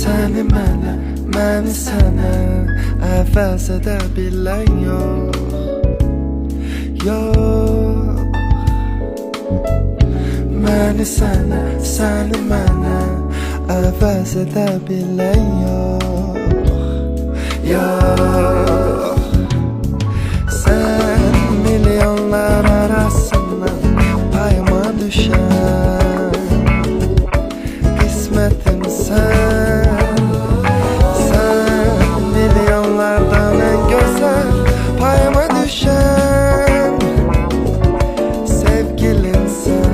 Səni mənə, məni sənə əvəz edə bilən yox, yox. Məni sənə, səni mənə əvəz edə bilən yox, yox. Sən milyonlar arasından payıma düşən qismətim sən. Sən milyonlardan ən gözəl payıma düşən sevgilim sən.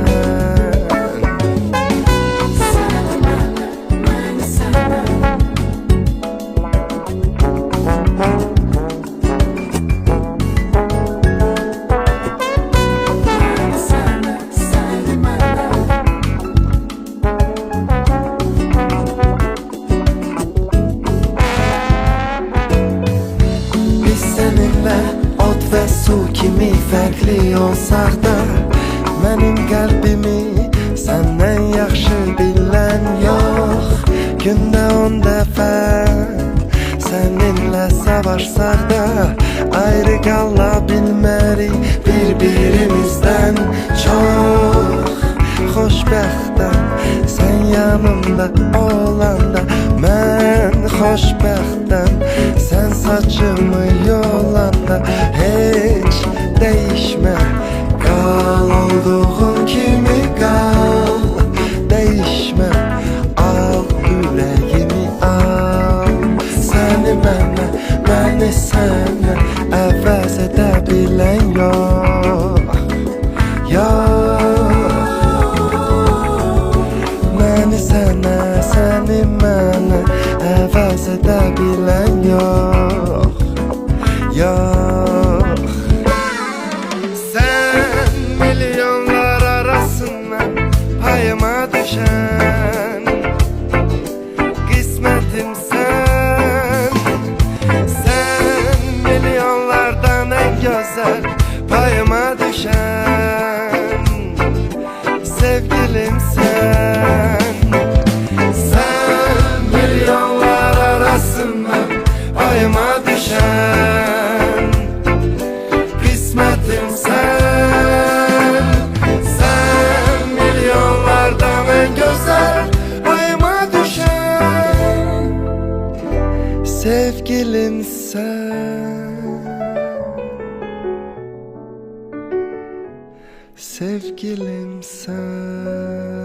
Od və su kimi fərqli olsaq da, mənim qəlbimi səndən yaxşı bilən yox. Gündə 10 dəfə səninlə savaşsaq da, ayrı qala bilmərik bir-birimizdən çox. Xoşbəxtəm sən yanımda olanda, mən xoşbəxtəm sən saçımı yolanda. Heç değişmə, qal olduğun kimi qal. Değişmə, al ürəyimi al. Səni mənə, məni sənə əvəz edə bilən yox, yox. Məni sənə, səni mənə əvəz edə bilən yox, yox. Sən milyonlar arasından payıma düşən qismətim sən. Sən milyonlardan ən gözəl payıma düşən sevgilim sən. Sən milyonlar arasından payıma düşən qismətim sən. Sən milyonlardan ən gözəl payıma düşən sevgilim sən. Sevgilim sen.